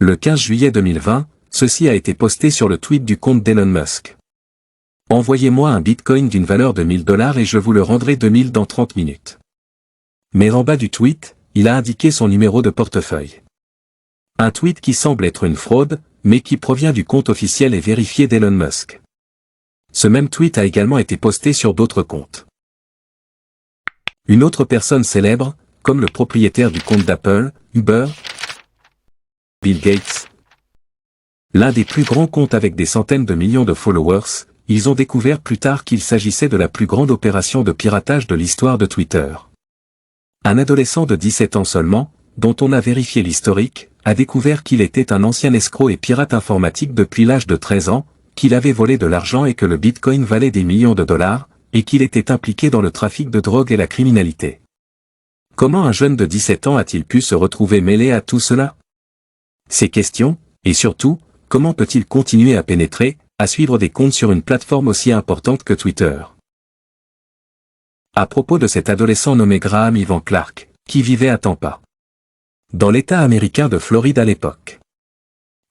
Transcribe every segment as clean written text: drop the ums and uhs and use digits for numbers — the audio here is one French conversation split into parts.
Le 15 juillet 2020, ceci a été posté sur le tweet du compte d'Elon Musk. Envoyez-moi un bitcoin d'une valeur de 1000 $ et je vous le rendrai 2000 dans 30 minutes. Mais en bas du tweet, il a indiqué son numéro de portefeuille. Un tweet qui semble être une fraude, mais qui provient du compte officiel et vérifié d'Elon Musk. Ce même tweet a également été posté sur d'autres comptes. Une autre personne célèbre, comme le propriétaire du compte d'Apple, Uber, Bill Gates, l'un des plus grands comptes avec des centaines de millions de followers, ils ont découvert plus tard qu'il s'agissait de la plus grande opération de piratage de l'histoire de Twitter. Un adolescent de 17 ans seulement, dont on a vérifié l'historique, a découvert qu'il était un ancien escroc et pirate informatique depuis l'âge de 13 ans, qu'il avait volé de l'argent et que le bitcoin valait des millions de dollars, et qu'il était impliqué dans le trafic de drogue et la criminalité. Comment un jeune de 17 ans a-t-il pu se retrouver mêlé à tout cela? Ces questions, et surtout, comment peut-il continuer à pénétrer, à suivre des comptes sur une plateforme aussi importante que Twitter? À propos de cet adolescent nommé Graham Ivan Clark, qui vivait à Tampa, dans l'État américain de Floride à l'époque.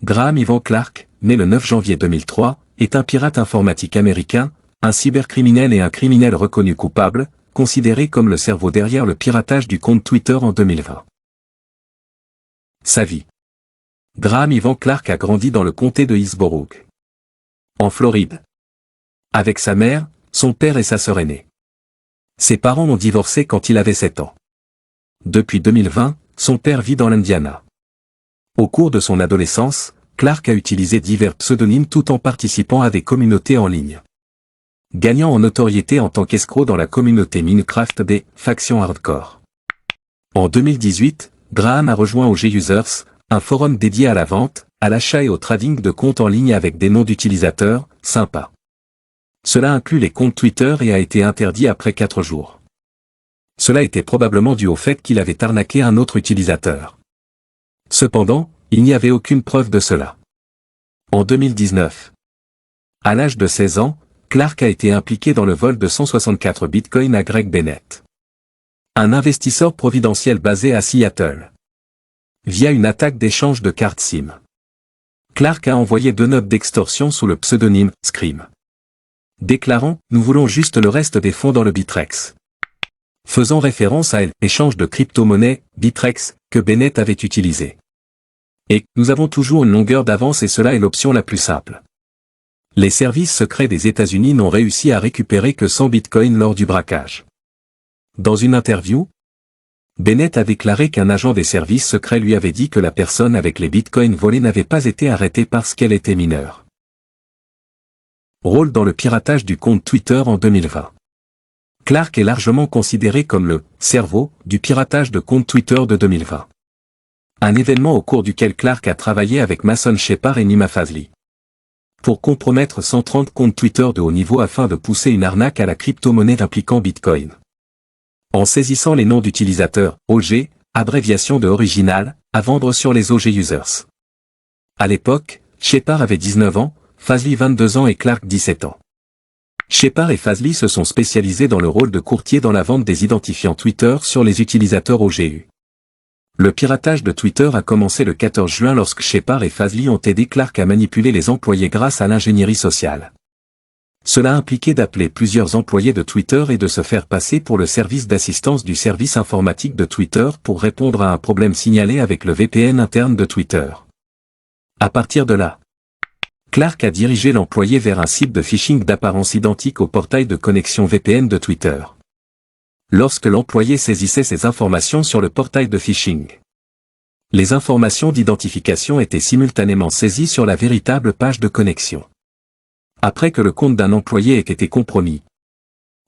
Graham Ivan Clark, né le 9 janvier 2003, est un pirate informatique américain, un cybercriminel et un criminel reconnu coupable, considéré comme le cerveau derrière le piratage du compte Twitter en 2020. Sa vie. Graham Ivan Clark a grandi dans le comté de Hillsborough, en Floride, avec sa mère, son père et sa sœur aînée. Ses parents ont divorcé quand il avait 7 ans. Depuis 2020, son père vit dans l'Indiana. Au cours de son adolescence, Clark a utilisé divers pseudonymes tout en participant à des communautés en ligne, gagnant en notoriété en tant qu'escroc dans la communauté Minecraft des factions hardcore. En 2018, Graham a rejoint OG Users, un forum dédié à la vente, à l'achat et au trading de comptes en ligne avec des noms d'utilisateurs sympas. Cela inclut les comptes Twitter et a été interdit après 4 jours. Cela était probablement dû au fait qu'il avait arnaqué un autre utilisateur. Cependant, il n'y avait aucune preuve de cela. En 2019, à l'âge de 16 ans, Clark a été impliqué dans le vol de 164 bitcoins à Greg Bennett, un investisseur providentiel basé à Seattle, via une attaque d'échange de cartes SIM. Clark a envoyé 2 notes d'extorsion sous le pseudonyme Scream, déclarant « Nous voulons juste le reste des fonds dans le Bitrex », faisant référence à l'échange de crypto-monnaie, Bitrex, que Bennett avait utilisé. Et, nous avons toujours une longueur d'avance et cela est l'option la plus simple. Les services secrets des États-Unis n'ont réussi à récupérer que 100 bitcoins lors du braquage. Dans une interview, Bennett a déclaré qu'un agent des services secrets lui avait dit que la personne avec les bitcoins volés n'avait pas été arrêtée parce qu'elle était mineure. Rôle dans le piratage du compte Twitter en 2020. Clark est largement considéré comme le « cerveau » du piratage de compte Twitter de 2020. Un événement au cours duquel Clark a travaillé avec Mason Shepard et Nima Fazli pour compromettre 130 comptes Twitter de haut niveau afin de pousser une arnaque à la crypto-monnaie impliquant Bitcoin. En saisissant les noms d'utilisateurs, OG, abréviation de original, à vendre sur les OG Users. À l'époque, Shepard avait 19 ans, Fazli 22 ans et Clark 17 ans. Shepard et Fazli se sont spécialisés dans le rôle de courtier dans la vente des identifiants Twitter sur les utilisateurs OGU. Le piratage de Twitter a commencé le 14 juin lorsque Shepard et Fazli ont aidé Clark à manipuler les employés grâce à l'ingénierie sociale. Cela impliquait d'appeler plusieurs employés de Twitter et de se faire passer pour le service d'assistance du service informatique de Twitter pour répondre à un problème signalé avec le VPN interne de Twitter. À partir de là, Clark a dirigé l'employé vers un site de phishing d'apparence identique au portail de connexion VPN de Twitter. Lorsque l'employé saisissait ces informations sur le portail de phishing, les informations d'identification étaient simultanément saisies sur la véritable page de connexion. Après que le compte d'un employé ait été compromis,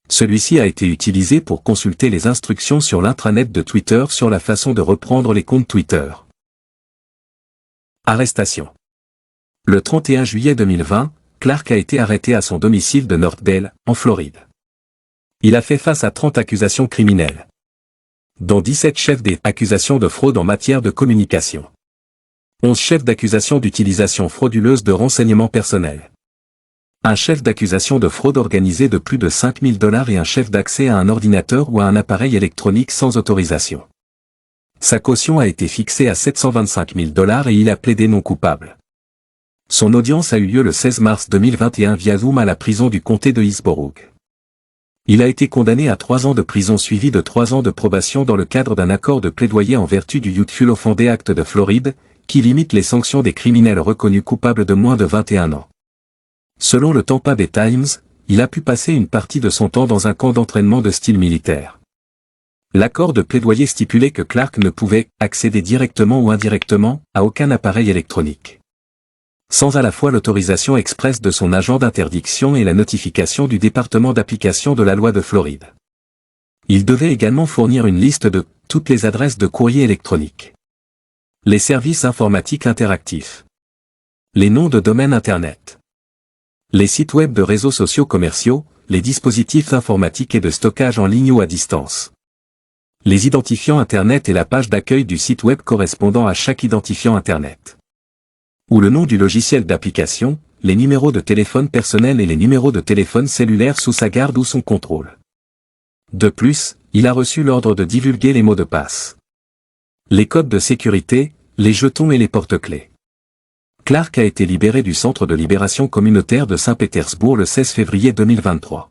celui-ci a été utilisé pour consulter les instructions sur l'intranet de Twitter sur la façon de reprendre les comptes Twitter. Arrestation. Le 31 juillet 2020, Clark a été arrêté à son domicile de Northdale, en Floride. Il a fait face à 30 accusations criminelles, dont 17 chefs d'accusations de fraude en matière de communication, 11 chefs d'accusation d'utilisation frauduleuse de renseignements personnels, un chef d'accusation de fraude organisée de plus de 5 000 $ et un chef d'accès à un ordinateur ou à un appareil électronique sans autorisation. Sa caution a été fixée à 725 000 $ et il a plaidé non coupable. Son audience a eu lieu le 16 mars 2021 via Zoom à la prison du comté de Hillsborough. Il a été condamné à 3 ans de prison suivi de 3 ans de probation dans le cadre d'un accord de plaidoyer en vertu du Youthful Offender Act de Floride, qui limite les sanctions des criminels reconnus coupables de moins de 21 ans. Selon le Tampa Bay Times, il a pu passer une partie de son temps dans un camp d'entraînement de style militaire. L'accord de plaidoyer stipulait que Clark ne pouvait accéder directement ou indirectement à aucun appareil électronique, sans à la fois l'autorisation expresse de son agent d'interdiction et la notification du département d'application de la loi de Floride. Il devait également fournir une liste de toutes les adresses de courrier électronique, les services informatiques interactifs, les noms de domaine Internet, les sites web de réseaux sociaux commerciaux, les dispositifs informatiques et de stockage en ligne ou à distance, les identifiants Internet et la page d'accueil du site web correspondant à chaque identifiant Internet, ou le nom du logiciel d'application, les numéros de téléphone personnel et les numéros de téléphone cellulaire sous sa garde ou son contrôle. De plus, il a reçu l'ordre de divulguer les mots de passe, les codes de sécurité, les jetons et les porte-clés. Clark a été libéré du centre de libération communautaire de Saint-Pétersbourg le 16 février 2023.